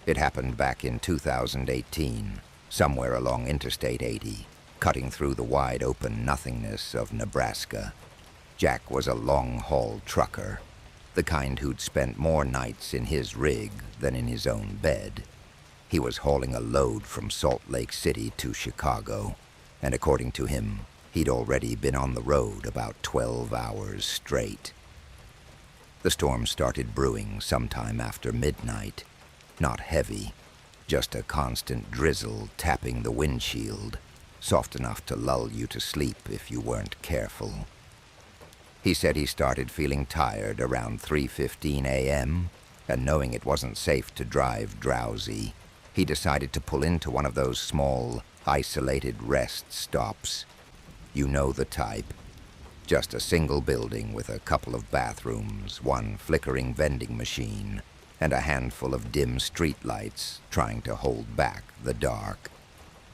It happened back in 2018, somewhere along Interstate 80, cutting through the wide-open nothingness of Nebraska. Jack was a long-haul trucker, the kind who'd spent more nights in his rig than in his own bed. He was hauling a load from Salt Lake City to Chicago, and according to him, he'd already been on the road about 12 hours straight. The storm started brewing sometime after midnight. Not heavy, just a constant drizzle tapping the windshield, soft enough to lull you to sleep if you weren't careful. He said he started feeling tired around 3:15 a.m., and knowing it wasn't safe to drive drowsy, he decided to pull into one of those small, isolated rest stops. You know the type. Just a single building with a couple of bathrooms, one flickering vending machine, and a handful of dim streetlights trying to hold back the dark.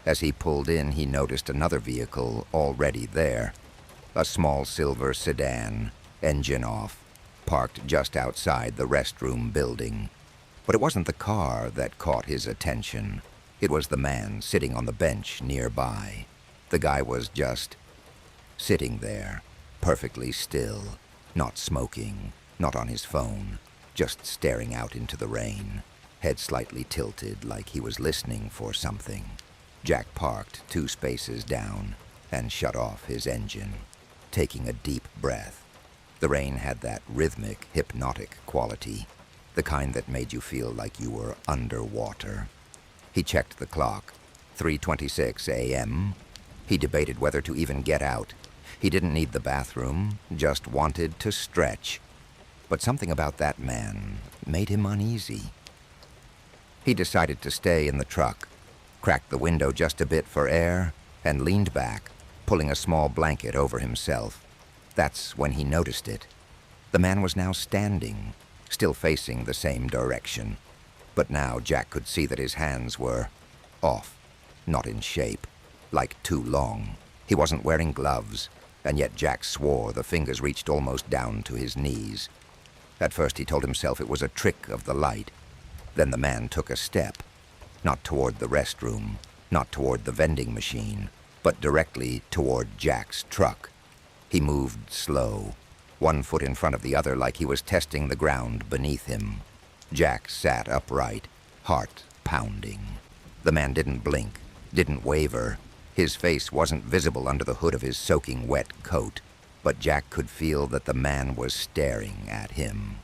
As he pulled in, he noticed another vehicle already there. A small silver sedan, engine off, parked just outside the restroom building. But it wasn't the car that caught his attention. It was the man sitting on the bench nearby. The guy was just sitting there, perfectly still, not smoking, not on his phone, just staring out into the rain, head slightly tilted like he was listening for something. Jack parked 2 spaces down and shut off his engine, taking a deep breath. The rain had that rhythmic, hypnotic quality, the kind that made you feel like you were underwater. He checked the clock, 3:26 a.m. He debated whether to even get out. He didn't need the bathroom, just wanted to stretch. But something about that man made him uneasy. He decided to stay in the truck, cracked the window just a bit for air, and leaned back, pulling a small blanket over himself. That's when he noticed it. The man was now standing, still facing the same direction. But now Jack could see that his hands were off, not in shape, like too long. He wasn't wearing gloves, and yet Jack swore the fingers reached almost down to his knees. At first he told himself it was a trick of the light. Then the man took a step, not toward the restroom, not toward the vending machine, but directly toward Jack's truck. He moved slow, one foot in front of the other like he was testing the ground beneath him. Jack sat upright, heart pounding. The man didn't blink, didn't waver. His face wasn't visible under the hood of his soaking wet coat, but Jack could feel that the man was staring at him.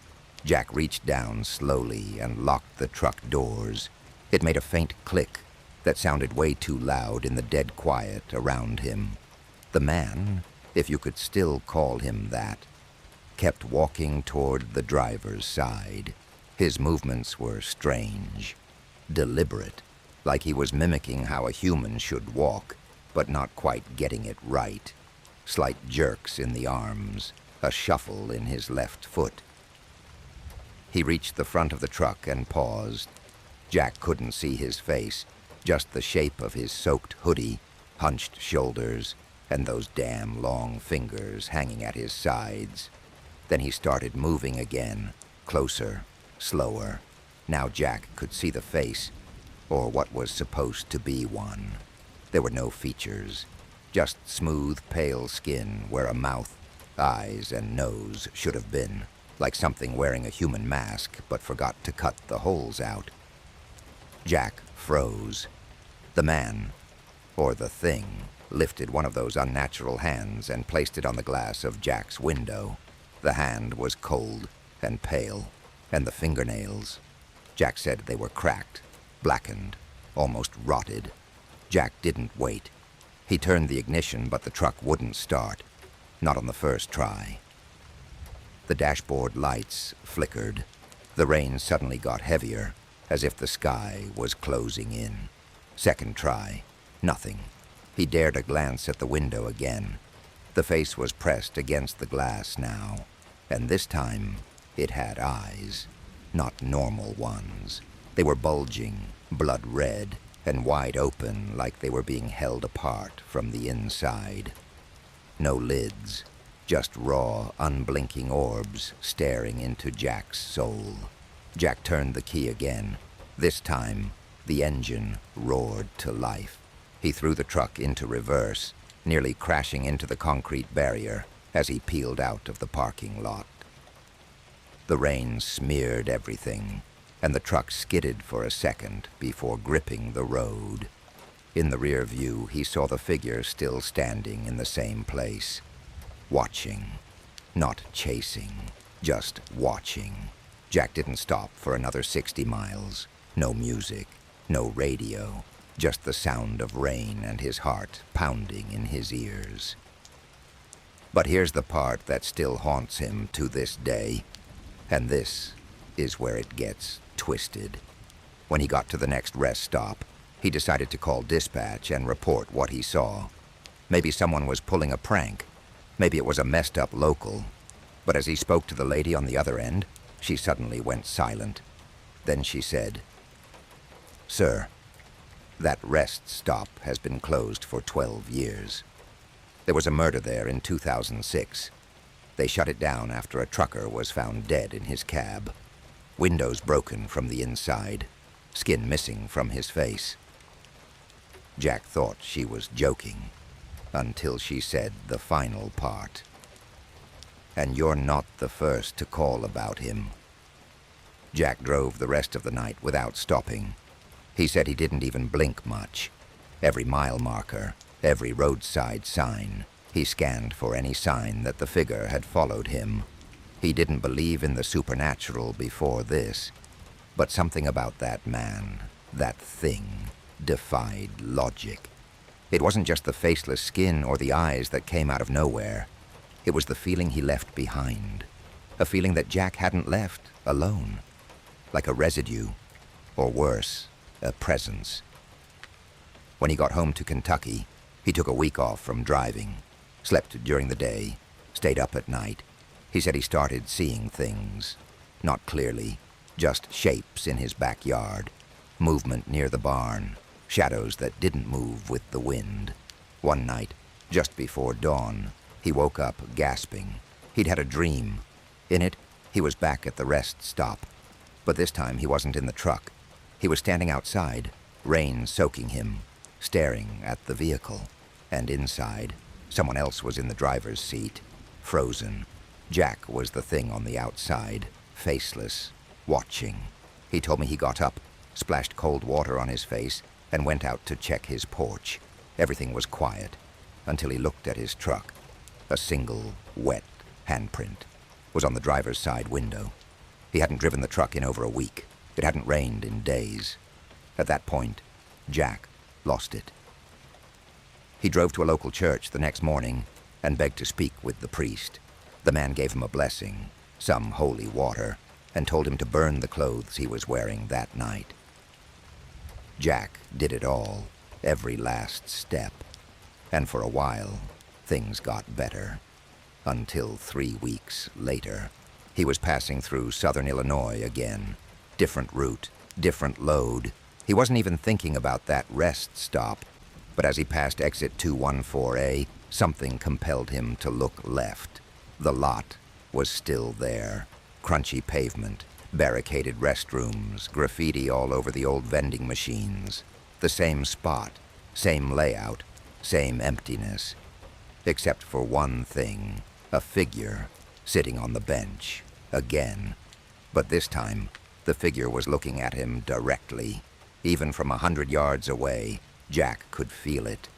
Jack reached down slowly and locked the truck doors. It made a faint click that sounded way too loud in the dead quiet around him. The man, if you could still call him that, kept walking toward the driver's side. His movements were strange, deliberate, like he was mimicking how a human should walk, but not quite getting it right. Slight jerks in the arms, a shuffle in his left foot. He reached the front of the truck and paused. Jack couldn't see his face, just the shape of his soaked hoodie, hunched shoulders, and those damn long fingers hanging at his sides. Then he started moving again, closer, slower. Now Jack could see the face, or what was supposed to be one. There were no features, just smooth, pale skin where a mouth, eyes, and nose should have been, like something wearing a human mask but forgot to cut the holes out. Jack froze. The man, or the thing, lifted one of those unnatural hands and placed it on the glass of Jack's window. The hand was cold and pale, and the fingernails. Jack said they were cracked, blackened, almost rotted. Jack didn't wait. He turned the ignition, but the truck wouldn't start. Not on the first try. The dashboard lights flickered. The rain suddenly got heavier, as if the sky was closing in. Second try. Nothing. He dared a glance at the window again. The face was pressed against the glass now, and this time it had eyes. Not normal ones. They were bulging, blood red, and wide open like they were being held apart from the inside. No lids, just raw, unblinking orbs staring into Jack's soul. Jack turned the key again, This time, the engine roared to life. He threw the truck into reverse, nearly crashing into the concrete barrier as he peeled out of the parking lot. The rain smeared everything, and the truck skidded for a second before gripping the road. In the rear view, he saw the figure still standing in the same place, watching, not chasing, just watching. Jack didn't stop for another 60 miles. No music, no radio, just the sound of rain and his heart pounding in his ears. But here's the part that still haunts him to this day, and this is where it gets twisted. When he got to the next rest stop, he decided to call dispatch and report what he saw. Maybe someone was pulling a prank. Maybe it was a messed up local. But as he spoke to the lady on the other end, she suddenly went silent. Then she said, "Sir, that rest stop has been closed for 12 years. There was a murder there in 2006. They shut it down after a trucker was found dead in his cab. Windows broken from the inside, skin missing from his face." Jack thought she was joking, until she said the final part. "And you're not the first to call about him." Jack drove the rest of the night without stopping. He said he didn't even blink much. Every mile marker, every roadside sign, he scanned for any sign that the figure had followed him. He didn't believe in the supernatural before this, but something about that man, that thing, defied logic. It wasn't just the faceless skin or the eyes that came out of nowhere. It was the feeling he left behind, a feeling that Jack hadn't left alone, like a residue, or worse, a presence. When he got home to Kentucky, he took a week off from driving, slept during the day, stayed up at night. He said he started seeing things, not clearly, just shapes in his backyard, movement near the barn, shadows that didn't move with the wind. One night, just before dawn, he woke up gasping. He'd had a dream. In it, he was back at the rest stop, but this time he wasn't in the truck. He was standing outside, rain soaking him, staring at the vehicle. And inside, someone else was in the driver's seat, frozen. Jack was the thing on the outside, faceless, watching. He told me he got up, splashed cold water on his face, and went out to check his porch. Everything was quiet, until he looked at his truck. A single, wet handprint was on the driver's side window. He hadn't driven the truck in over a week. It hadn't rained in days. At that point, Jack lost it. He drove to a local church the next morning and begged to speak with the priest. The man gave him a blessing, some holy water, and told him to burn the clothes he was wearing that night. Jack did it all, every last step, and for a while, things got better. Until 3 weeks later, he was passing through southern Illinois again. Different route, different load. He wasn't even thinking about that rest stop, but as he passed exit 214A, something compelled him to look left. The lot was still there. Crunchy pavement, barricaded restrooms, graffiti all over the old vending machines. The same spot, same layout, same emptiness. Except for one thing, a figure sitting on the bench, again. But this time, the figure was looking at him directly. Even from 100 yards away, Jack could feel it.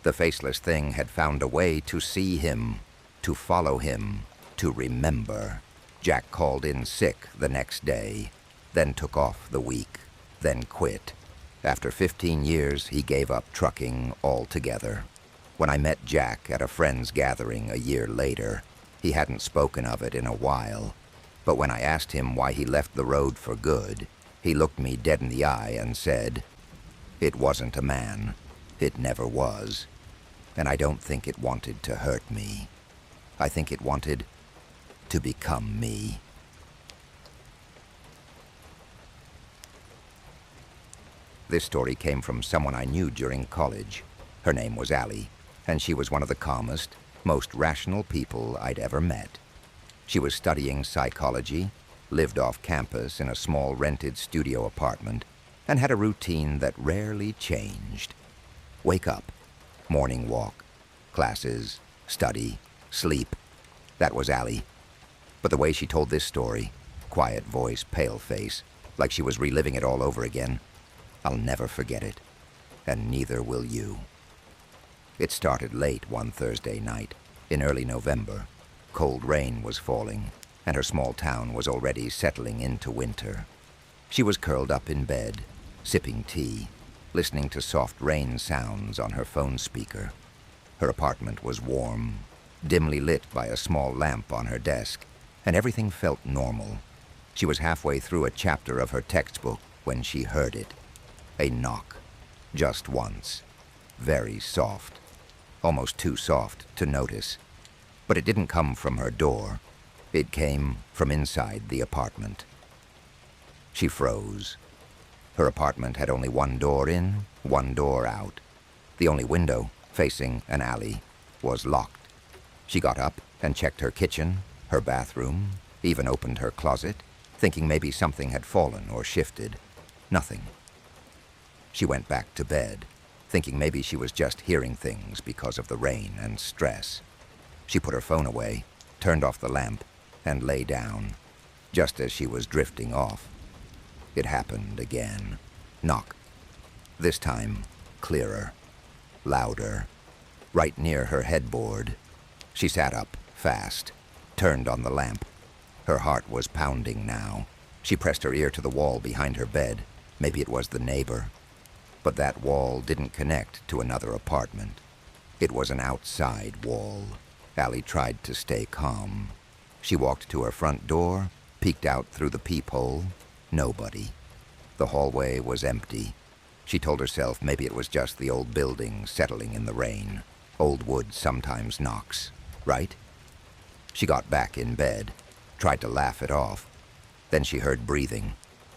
The faceless thing had found a way to see him, to follow him, to remember. Jack called in sick the next day, then took off the week, then quit. After 15 years, he gave up trucking altogether. When I met Jack at a friend's gathering a year later, he hadn't spoken of it in a while. But when I asked him why he left the road for good, he looked me dead in the eye and said, "It wasn't a man. It never was. And I don't think it wanted to hurt me. I think it wanted to become me." This story came from someone I knew during college. Her name was Allie, and she was one of the calmest, most rational people I'd ever met. She was studying psychology, lived off campus in a small rented studio apartment, and had a routine that rarely changed. Wake up, morning walk, classes, study, sleep. That was Allie. But the way she told this story, quiet voice, pale face, like she was reliving it all over again, I'll never forget it, and neither will you. It started late one Thursday night, in early November. Cold rain was falling, and her small town was already settling into winter. She was curled up in bed, sipping tea, listening to soft rain sounds on her phone speaker. Her apartment was warm, dimly lit by a small lamp on her desk, and everything felt normal. She was halfway through a chapter of her textbook when she heard it. A knock. Just once. Very soft. Almost too soft to notice. But it didn't come from her door. It came from inside the apartment. She froze. Her apartment had only one door in, one door out. The only window, facing an alley, was locked. She got up and checked her kitchen, her bathroom, even opened her closet, thinking maybe something had fallen or shifted. Nothing. She went back to bed, thinking maybe she was just hearing things because of the rain and stress. She put her phone away, turned off the lamp, and lay down. Just as she was drifting off, it happened again. Knock. This time, clearer, louder, right near her headboard. She sat up, fast, turned on the lamp. Her heart was pounding now. She pressed her ear to the wall behind her bed. Maybe it was the neighbor. But that wall didn't connect to another apartment. It was an outside wall. Allie tried to stay calm. She walked to her front door, peeked out through the peephole. Nobody. The hallway was empty. She told herself maybe it was just the old building settling in the rain. Old wood sometimes knocks, right? She got back in bed, tried to laugh it off. Then she heard breathing.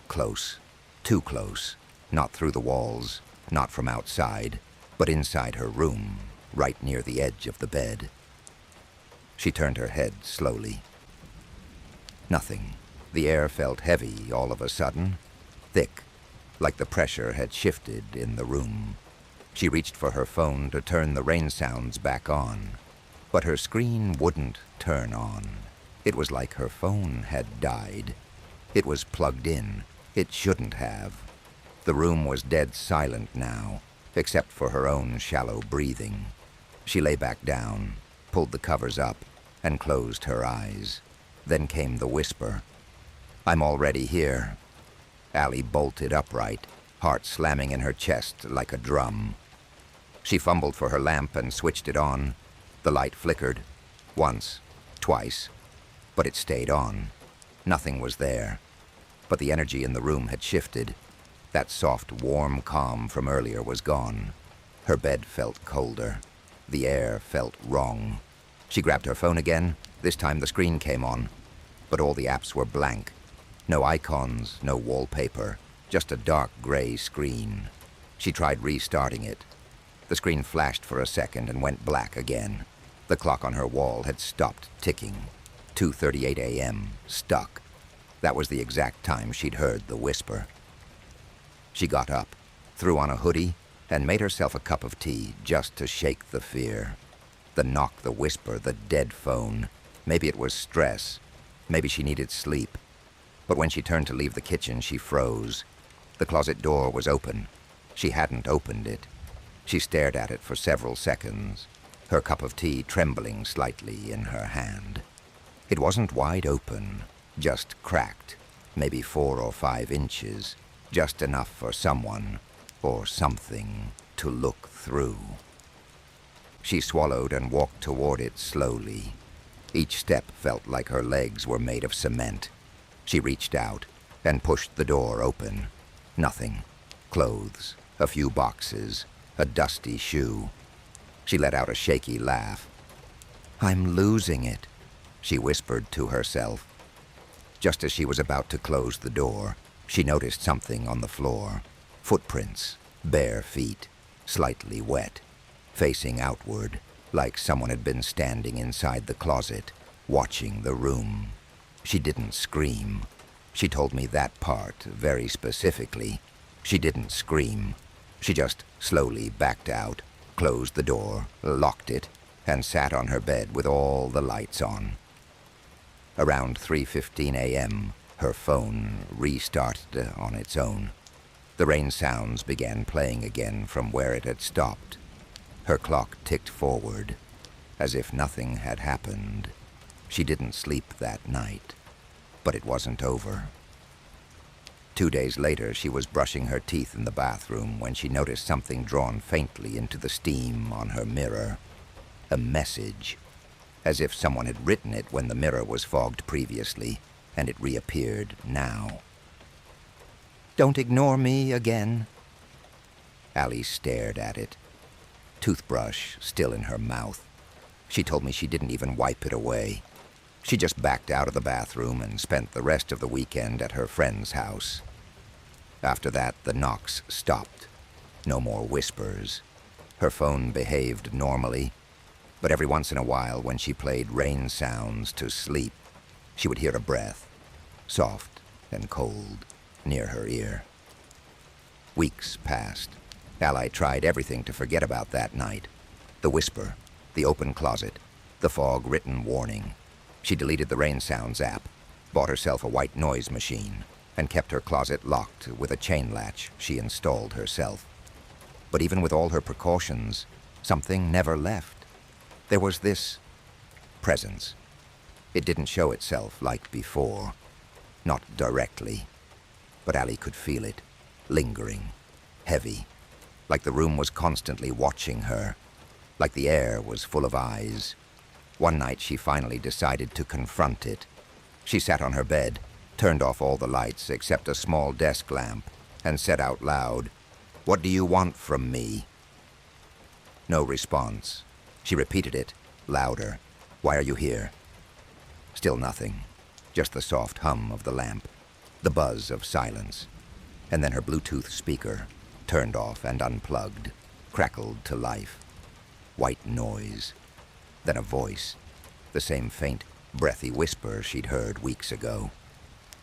Close. Too close. Not through the walls, not from outside, but inside her room, right near the edge of the bed. She turned her head slowly. Nothing. The air felt heavy all of a sudden, thick, like the pressure had shifted in the room. She reached for her phone to turn the rain sounds back on, but her screen wouldn't turn on. It was like her phone had died. It was plugged in. It shouldn't have. The room was dead silent now, except for her own shallow breathing. She lay back down, pulled the covers up, and closed her eyes. Then came the whisper. "I'm already here." Allie bolted upright, heart slamming in her chest like a drum. She fumbled for her lamp and switched it on. The light flickered. Once, twice. But it stayed on. Nothing was there. But the energy in the room had shifted. That soft, warm calm from earlier was gone. Her bed felt colder. The air felt wrong. She grabbed her phone again. This time the screen came on. But all the apps were blank. No icons, no wallpaper. Just a dark gray screen. She tried restarting it. The screen flashed for a second and went black again. The clock on her wall had stopped ticking. 2:38 a.m. Stuck. That was the exact time she'd heard the whisper. She got up, threw on a hoodie, and made herself a cup of tea just to shake the fear. The knock, the whisper, the dead phone. Maybe it was stress. Maybe she needed sleep. But when she turned to leave the kitchen, she froze. The closet door was open. She hadn't opened it. She stared at it for several seconds, her cup of tea trembling slightly in her hand. It wasn't wide open, just cracked, maybe 4 or 5 inches. Just enough for someone, or something, to look through. She swallowed and walked toward it slowly. Each step felt like her legs were made of cement. She reached out and pushed the door open. Nothing. Clothes, a few boxes, a dusty shoe. She let out a shaky laugh. "I'm losing it," she whispered to herself. Just as she was about to close the door, she noticed something on the floor. Footprints, bare feet, slightly wet, facing outward, like someone had been standing inside the closet, watching the room. She didn't scream. She told me that part very specifically. She didn't scream. She just slowly backed out, closed the door, locked it, and sat on her bed with all the lights on. Around 3:15 a.m., her phone restarted on its own. The rain sounds began playing again from where it had stopped. Her clock ticked forward, as if nothing had happened. She didn't sleep that night, but it wasn't over. 2 days later, she was brushing her teeth in the bathroom when she noticed something drawn faintly into the steam on her mirror. A message, as if someone had written it when the mirror was fogged previously, and it reappeared now. "Don't ignore me again." Allie stared at it, toothbrush still in her mouth. She told me she didn't even wipe it away. She just backed out of the bathroom and spent the rest of the weekend at her friend's house. After that, the knocks stopped. No more whispers. Her phone behaved normally, but every once in a while, when she played rain sounds to sleep, she would hear a breath, soft and cold, near her ear. Weeks passed. Allie tried everything to forget about that night. The whisper, the open closet, the fog-written warning. She deleted the rain sounds app, bought herself a white noise machine, and kept her closet locked with a chain latch she installed herself. But even with all her precautions, something never left. There was this presence. It didn't show itself like before, not directly, but Allie could feel it, lingering, heavy, like the room was constantly watching her, like the air was full of eyes. One night she finally decided to confront it. She sat on her bed, turned off all the lights except a small desk lamp, and said out loud, "What do you want from me?" No response. She repeated it, louder. "Why are you here?" Still nothing. Just the soft hum of the lamp, the buzz of silence. And then her Bluetooth speaker, turned off and unplugged, crackled to life. White noise. Then a voice, the same faint, breathy whisper she'd heard weeks ago.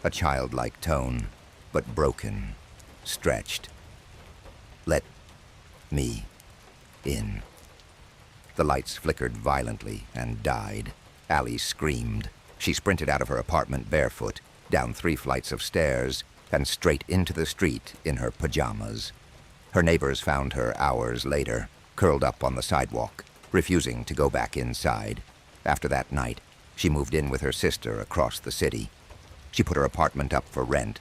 A childlike tone, but broken, stretched. "Let me in." The lights flickered violently and died. Allie screamed. She sprinted out of her apartment barefoot, down 3 flights of stairs, and straight into the street in her pajamas. Her neighbors found her hours later, curled up on the sidewalk, refusing to go back inside. After that night, she moved in with her sister across the city. She put her apartment up for rent,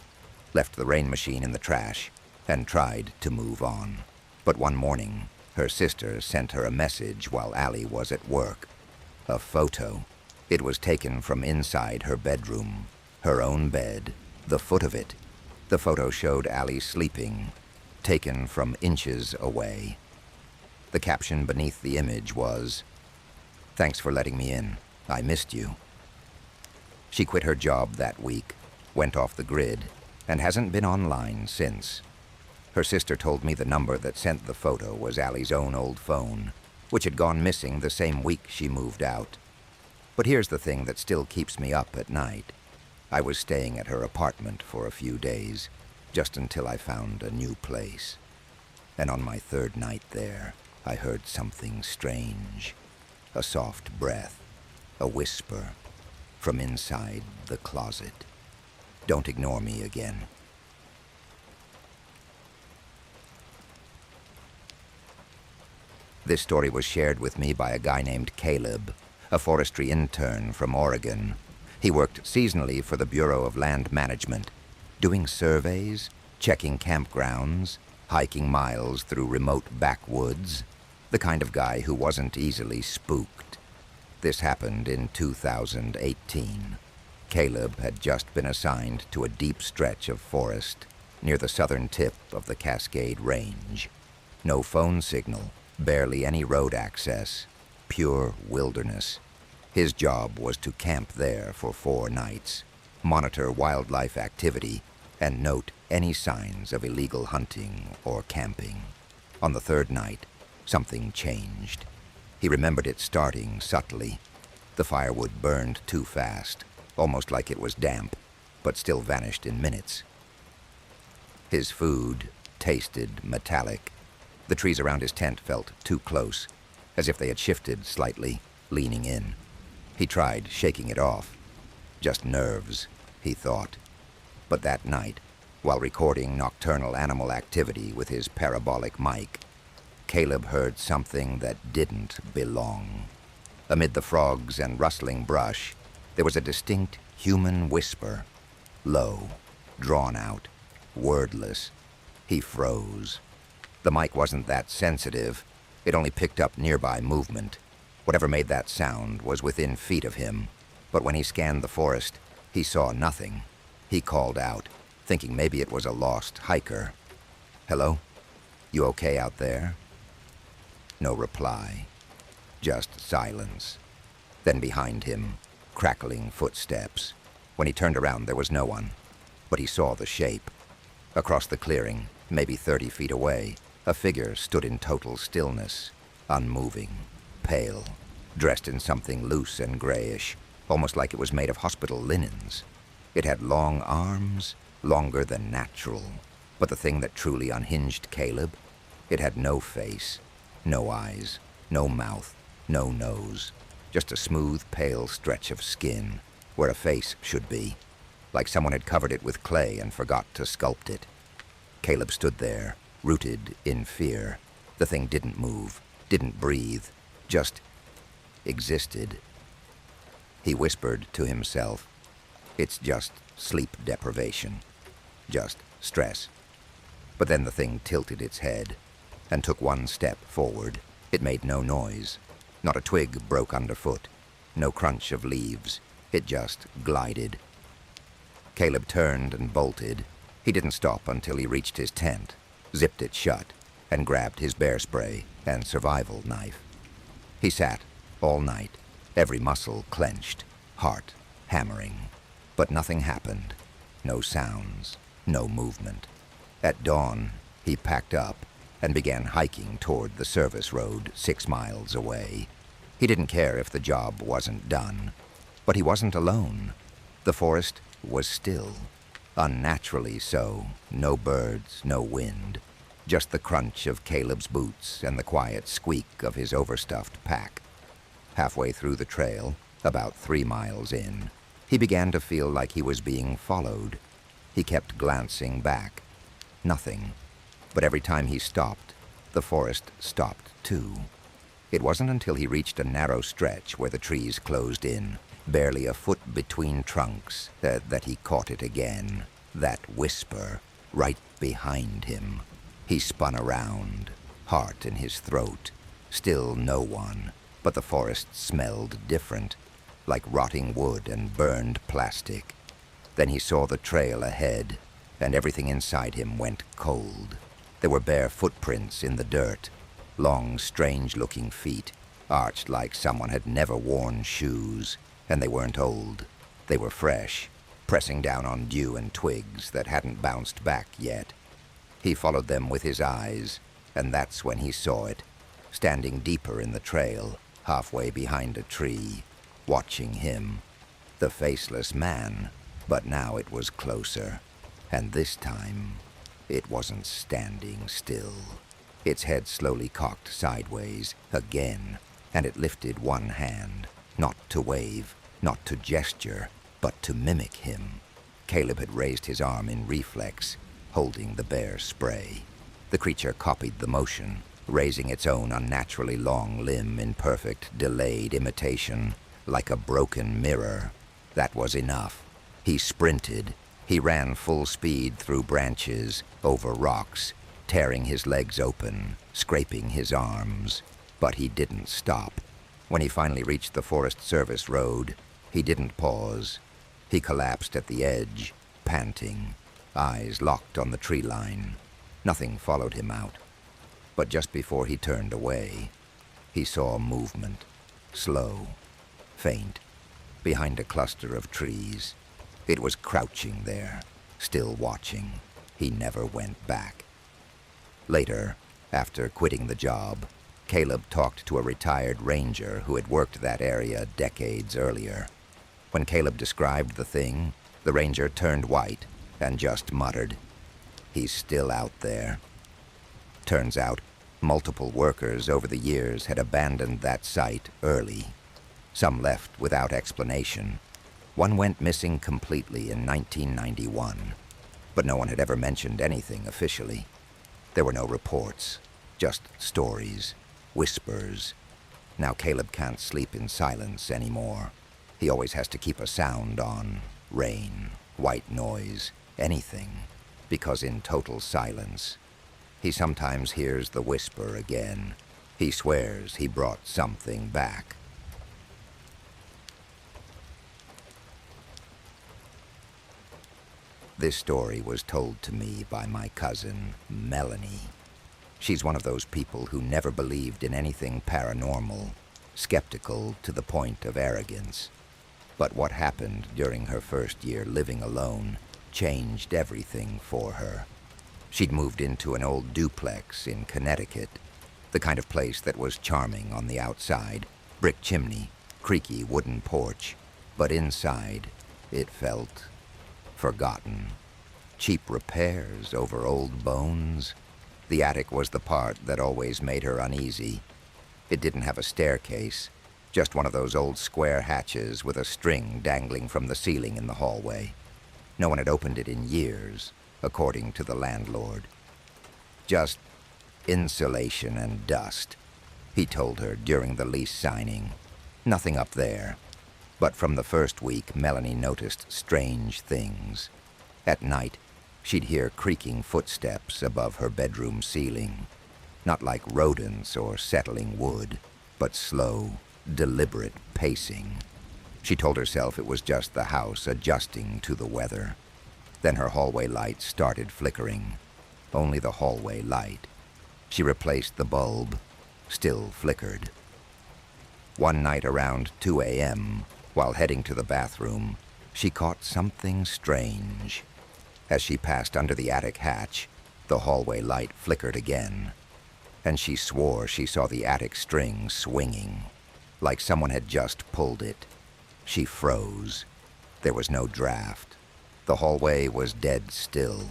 left the rain machine in the trash, and tried to move on. But one morning, her sister sent her a message while Allie was at work. A photo. It was taken from inside her bedroom, her own bed, the foot of it. The photo showed Allie sleeping, taken from inches away. The caption beneath the image was, "Thanks for letting me in. I missed you." She quit her job that week, went off the grid, and hasn't been online since. Her sister told me the number that sent the photo was Allie's own old phone, which had gone missing the same week she moved out. But here's the thing that still keeps me up at night. I was staying at her apartment for a few days, just until I found a new place. And on my 3rd night there, I heard something strange. A soft breath, a whisper, from inside the closet. "Don't ignore me again." This story was shared with me by a guy named Caleb, a forestry intern from Oregon. He worked seasonally for the Bureau of Land Management, doing surveys, checking campgrounds, hiking miles through remote backwoods, the kind of guy who wasn't easily spooked. This happened in 2018. Caleb had just been assigned to a deep stretch of forest near the southern tip of the Cascade Range. No phone signal, barely any road access, pure wilderness. His job was to camp there for 4 nights, monitor wildlife activity, and note any signs of illegal hunting or camping. On the 3rd night, something changed. He remembered it starting subtly. The firewood burned too fast, almost like it was damp, but still vanished in minutes. His food tasted metallic. The trees around his tent felt too close, as if they had shifted slightly, leaning in. He tried shaking it off. Just nerves, he thought. But that night, while recording nocturnal animal activity with his parabolic mic, Caleb heard something that didn't belong. Amid the frogs and rustling brush, there was a distinct human whisper, low, drawn out, wordless. He froze. The mic wasn't that sensitive. It only picked up nearby movement. Whatever made that sound was within feet of him. But when he scanned the forest, he saw nothing. He called out, thinking maybe it was a lost hiker. "Hello? You okay out there?" No reply. Just silence. Then behind him, crackling footsteps. When he turned around, there was no one. But he saw the shape. Across the clearing, maybe 30 feet away, a figure stood in total stillness, unmoving, pale, dressed in something loose and grayish, almost like it was made of hospital linens. It had long arms, longer than natural. But the thing that truly unhinged Caleb, it had no face, no eyes, no mouth, no nose. Just a smooth, pale stretch of skin, where a face should be, like someone had covered it with clay and forgot to sculpt it. Caleb stood there, rooted in fear. The thing didn't move, didn't breathe, just existed. He whispered to himself, "It's just sleep deprivation, just stress." But then the thing tilted its head and took one step forward. It made no noise. Not a twig broke underfoot. No crunch of leaves. It just glided. Caleb turned and bolted. He didn't stop until he reached his tent, zipped it shut, and grabbed his bear spray and survival knife. He sat all night, every muscle clenched, heart hammering. But nothing happened. No sounds, no movement. At dawn, he packed up and began hiking toward the service road 6 miles away. He didn't care if the job wasn't done. But he wasn't alone. The forest was still. Unnaturally so. No birds, no wind. Just the crunch of Caleb's boots and the quiet squeak of his overstuffed pack. Halfway through the trail, about 3 miles in, he began to feel like he was being followed. He kept glancing back. Nothing. But every time he stopped, the forest stopped too. It wasn't until he reached a narrow stretch where the trees closed in, barely a foot between trunks, that he caught it again. That whisper, right behind him. He spun around, heart in his throat. Still no one, but the forest smelled different, like rotting wood and burned plastic. Then he saw the trail ahead, and everything inside him went cold. There were bare footprints in the dirt, long, strange-looking feet, arched like someone had never worn shoes, and they weren't old. They were fresh, pressing down on dew and twigs that hadn't bounced back yet. He followed them with his eyes, and that's when he saw it, standing deeper in the trail, halfway behind a tree, watching him. The faceless man, but now it was closer, and this time it wasn't standing still. Its head slowly cocked sideways, again, and it lifted one hand, not to wave, not to gesture, but to mimic him. Caleb had raised his arm in reflex, holding the bear spray. The creature copied the motion, raising its own unnaturally long limb in perfect, delayed imitation, like a broken mirror. That was enough. He sprinted. He ran full speed through branches, over rocks, tearing his legs open, scraping his arms. But he didn't stop. When he finally reached the Forest Service road, he didn't pause. He collapsed at the edge, panting, eyes locked on the tree line. Nothing followed him out. But just before he turned away, he saw movement, slow, faint, behind a cluster of trees. It was crouching there, still watching. He never went back. Later, after quitting the job, Caleb talked to a retired ranger who had worked that area decades earlier. When Caleb described the thing, the ranger turned white and just muttered. He's still out there. Turns out, multiple workers over the years had abandoned that site early. Some left without explanation. One went missing completely in 1991, but no one had ever mentioned anything officially. There were no reports, just stories, whispers. Now Caleb can't sleep in silence anymore. He always has to keep a sound on, rain, white noise, anything, because in total silence, he sometimes hears the whisper again. He swears he brought something back. This story was told to me by my cousin, Melanie. She's one of those people who never believed in anything paranormal, skeptical to the point of arrogance. But what happened during her first year living alone changed everything for her. She'd moved into an old duplex in Connecticut, the kind of place that was charming on the outside, brick chimney, creaky wooden porch, but inside it felt forgotten. Cheap repairs over old bones. The attic was the part that always made her uneasy. It didn't have a staircase, just one of those old square hatches with a string dangling from the ceiling in the hallway. No one had opened it in years, according to the landlord. Just insulation and dust, he told her during the lease signing. Nothing up there. But from the first week, Melanie noticed strange things. At night, she'd hear creaking footsteps above her bedroom ceiling. Not like rodents or settling wood, but slow, deliberate pacing. She told herself it was just the house adjusting to the weather. Then her hallway light started flickering. Only the hallway light. She replaced the bulb. Still flickered. One night around 2 a.m., while heading to the bathroom, she caught something strange. As she passed under the attic hatch, the hallway light flickered again, and she swore she saw the attic string swinging, like someone had just pulled it. She froze. There was no draft. The hallway was dead still.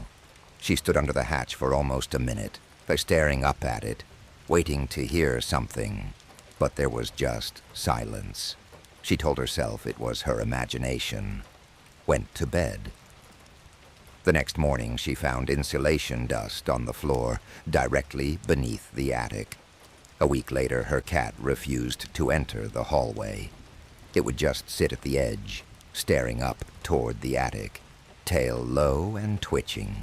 She stood under the hatch for almost a minute, staring up at it, waiting to hear something, but there was just silence. She told herself it was her imagination. Went to bed. The next morning, she found insulation dust on the floor, directly beneath the attic. A week later, her cat refused to enter the hallway. It would just sit at the edge, staring up toward the attic, tail low and twitching.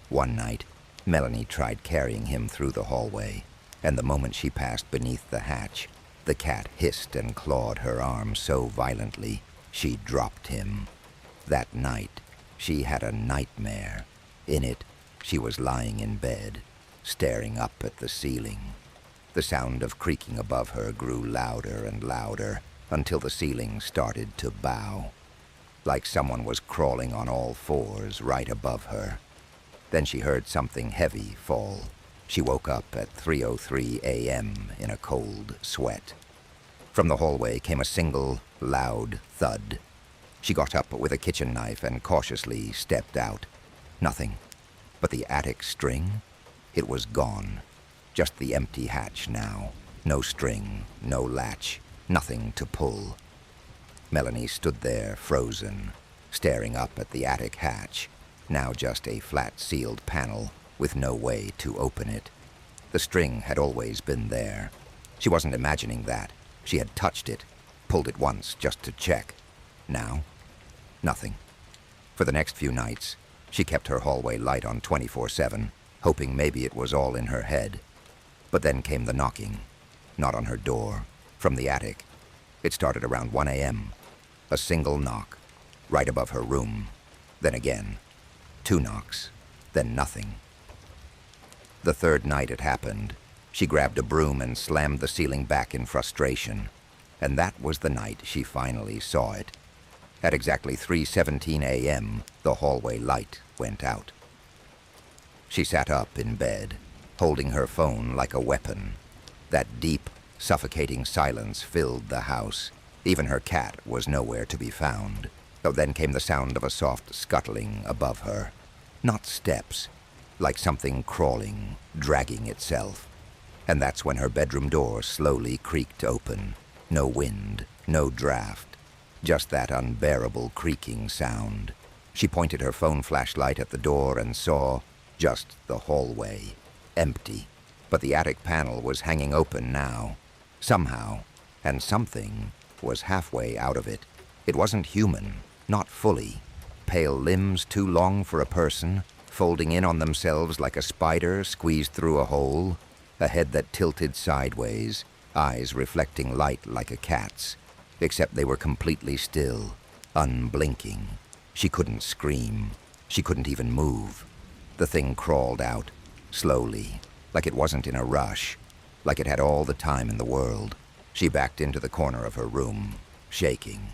One night, Melanie tried carrying him through the hallway, and the moment she passed beneath the hatch, the cat hissed and clawed her arm so violently, she dropped him. That night, she had a nightmare. In it, she was lying in bed, staring up at the ceiling. The sound of creaking above her grew louder and louder until the ceiling started to bow, like someone was crawling on all fours right above her. Then she heard something heavy fall. She woke up at 3:03 a.m. in a cold sweat. From the hallway came a single, loud thud. She got up with a kitchen knife and cautiously stepped out. Nothing. But the attic string? It was gone. Just the empty hatch now. No string, no latch, nothing to pull. Melanie stood there, frozen, staring up at the attic hatch, now just a flat-sealed panel with no way to open it. The string had always been there. She wasn't imagining that. She had touched it, pulled it once just to check. Now, nothing. For the next few nights, she kept her hallway light on 24/7, hoping maybe it was all in her head. But then came the knocking. Not on her door, from the attic. It started around 1 a.m. A single knock, right above her room. Then again. 2 knocks, then nothing. The third night it happened, she grabbed a broom and slammed the ceiling back in frustration. And that was the night she finally saw it. At exactly 3:17 a.m., the hallway light went out. She sat up in bed, holding her phone like a weapon. That deep, suffocating silence filled the house. Even her cat was nowhere to be found. So then came the sound of a soft scuttling above her. Not steps, like something crawling, dragging itself. And that's when her bedroom door slowly creaked open. No wind, no draft, just that unbearable creaking sound. She pointed her phone flashlight at the door and saw just the hallway, empty. But the attic panel was hanging open now, somehow, and something was halfway out of it. It wasn't human, not fully. Pale limbs too long for a person, folding in on themselves like a spider squeezed through a hole, a head that tilted sideways, eyes reflecting light like a cat's, except they were completely still, unblinking. She couldn't scream. She couldn't even move. The thing crawled out, slowly, like it wasn't in a rush, like it had all the time in the world. She backed into the corner of her room, shaking.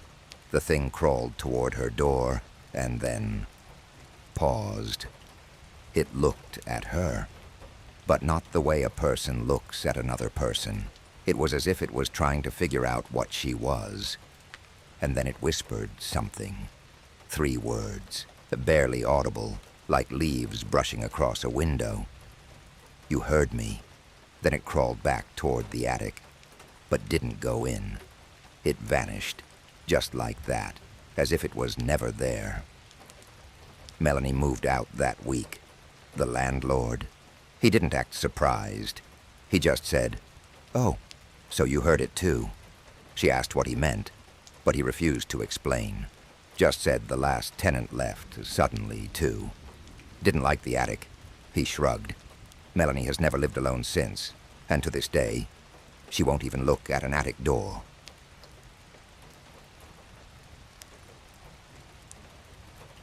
The thing crawled toward her door, and then paused. It looked at her, but not the way a person looks at another person. It was as if it was trying to figure out what she was. And then it whispered something. 3 words, barely audible, like leaves brushing across a window. "You heard me." Then it crawled back toward the attic, but didn't go in. It vanished, just like that, as if it was never there. Melanie moved out that week. The landlord, he didn't act surprised. He just said, "Oh, so you heard it too." She asked what he meant, but he refused to explain. Just said the last tenant left suddenly, too. Didn't like the attic. He shrugged. Melanie has never lived alone since, and to this day, she won't even look at an attic door.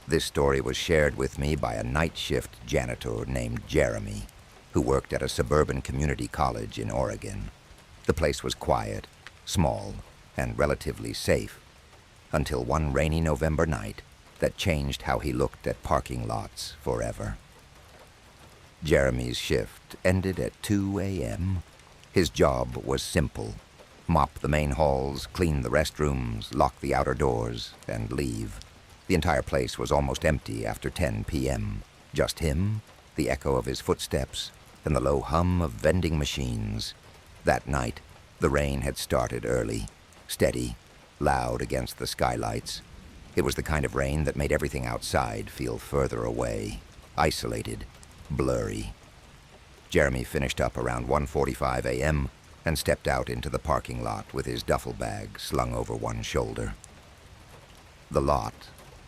This story was shared with me by a night shift janitor named Jeremy, who worked at a suburban community college in Oregon. The place was quiet, small, and relatively safe, until one rainy November night that changed how he looked at parking lots forever. Jeremy's shift ended at 2 a.m. His job was simple: mop the main halls, clean the restrooms, lock the outer doors, and leave. The entire place was almost empty after 10 p.m. Just him, the echo of his footsteps, and the low hum of vending machines. That night, the rain had started early, steady, loud against the skylights. It was the kind of rain that made everything outside feel further away, isolated, blurry. Jeremy finished up around 1:45 a.m. and stepped out into the parking lot with his duffel bag slung over one shoulder. The lot,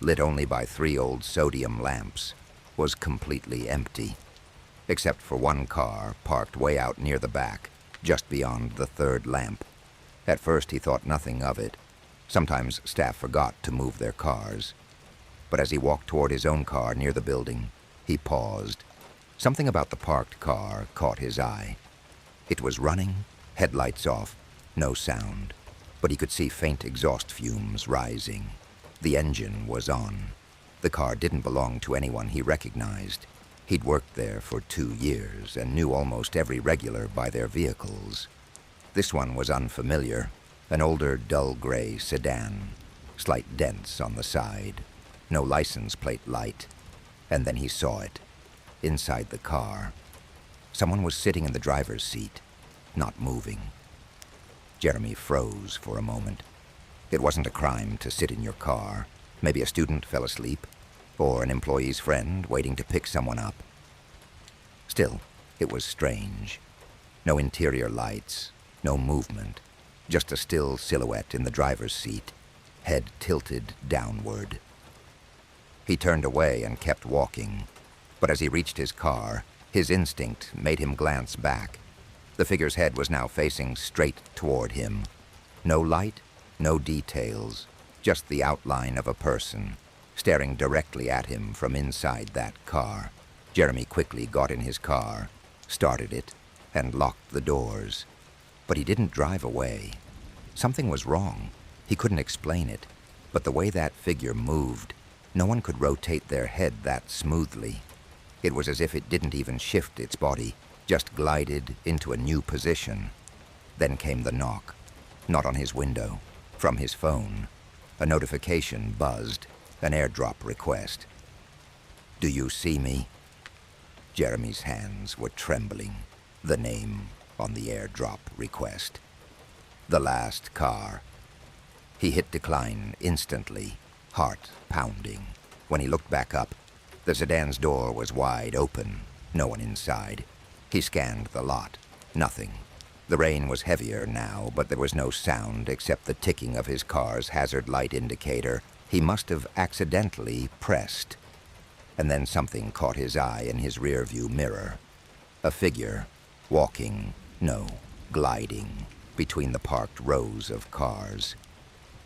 lit only by 3 old sodium lamps, was completely empty, except for one car parked way out near the back, just beyond the 3rd lamp. At first he thought nothing of it. Sometimes staff forgot to move their cars. But as he walked toward his own car near the building, he paused. Something about the parked car caught his eye. It was running, headlights off, no sound, but he could see faint exhaust fumes rising. The engine was on. The car didn't belong to anyone he recognized. He'd worked there for 2 years and knew almost every regular by their vehicles. This one was unfamiliar, an older, dull gray sedan, slight dents on the side, no license plate light. And then he saw it. Inside the car, someone was sitting in the driver's seat, not moving. Jeremy froze for a moment. It wasn't a crime to sit in your car. Maybe a student fell asleep, or an employee's friend waiting to pick someone up. Still, it was strange. No interior lights, no movement, just a still silhouette in the driver's seat, head tilted downward. He turned away and kept walking, but as he reached his car, his instinct made him glance back. The figure's head was now facing straight toward him. No light, no details, just the outline of a person, staring directly at him from inside that car. Jeremy quickly got in his car, started it, and locked the doors. But he didn't drive away. Something was wrong. He couldn't explain it, but the way that figure moved, no one could rotate their head that smoothly. It was as if it didn't even shift its body, just glided into a new position. Then came the knock, not on his window, from his phone. A notification buzzed, an airdrop request. "Do you see me?" Jeremy's hands were trembling. The name on the airdrop request. The last car. He hit decline instantly, heart pounding. When he looked back up, the sedan's door was wide open, no one inside. He scanned the lot. Nothing. The rain was heavier now, but there was no sound except the ticking of his car's hazard light indicator. He must have accidentally pressed. And then something caught his eye in his rearview mirror. A figure, walking, no, gliding, between the parked rows of cars.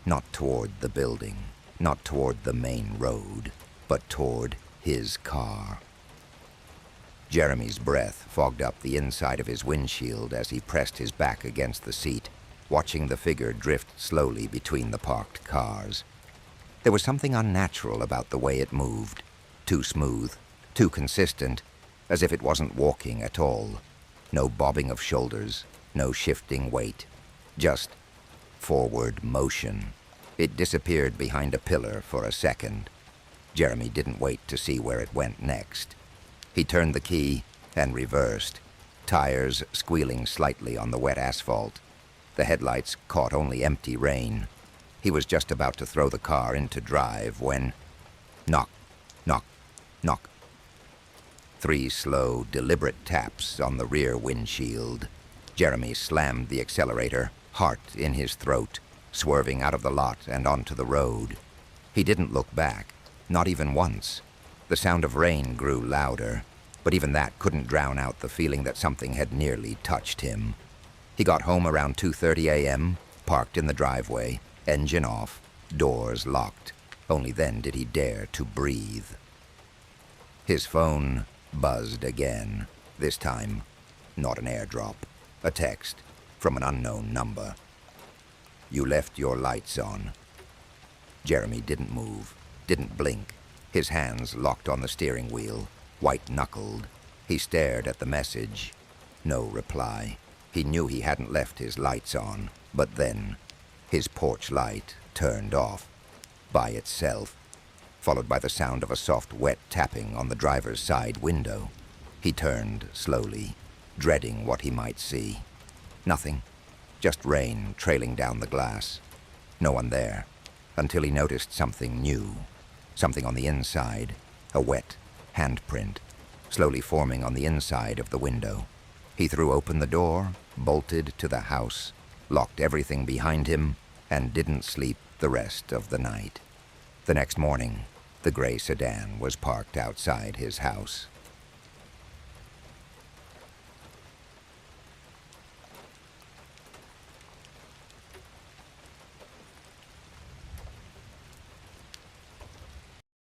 Not toward the building, not toward the main road, but toward his car. Jeremy's breath fogged up the inside of his windshield as he pressed his back against the seat, watching the figure drift slowly between the parked cars. There was something unnatural about the way it moved. Too smooth, too consistent, as if it wasn't walking at all. No bobbing of shoulders, no shifting weight. Just forward motion. It disappeared behind a pillar for a second. Jeremy didn't wait to see where it went next. He turned the key and reversed, tires squealing slightly on the wet asphalt. The headlights caught only empty rain. He was just about to throw the car into drive when... knock, knock, knock. 3 slow, deliberate taps on the rear windshield. Jeremy slammed the accelerator, heart in his throat, swerving out of the lot and onto the road. He didn't look back, not even once. The sound of rain grew louder, but even that couldn't drown out the feeling that something had nearly touched him. He got home around 2:30 a.m., parked in the driveway, engine off, doors locked. Only then did he dare to breathe. His phone buzzed again. This time, not an airdrop. A text from an unknown number. "You left your lights on." Jeremy didn't move, didn't blink. His hands locked on the steering wheel, white-knuckled. He stared at the message. No reply. He knew he hadn't left his lights on, but then his porch light turned off by itself, followed by the sound of a soft, wet tapping on the driver's side window. He turned slowly, dreading what he might see. Nothing. Just rain trailing down the glass. No one there, until he noticed something new. Something on the inside, a wet handprint, slowly forming on the inside of the window. He threw open the door, bolted to the house, locked everything behind him, and didn't sleep the rest of the night. The next morning, the gray sedan was parked outside his house.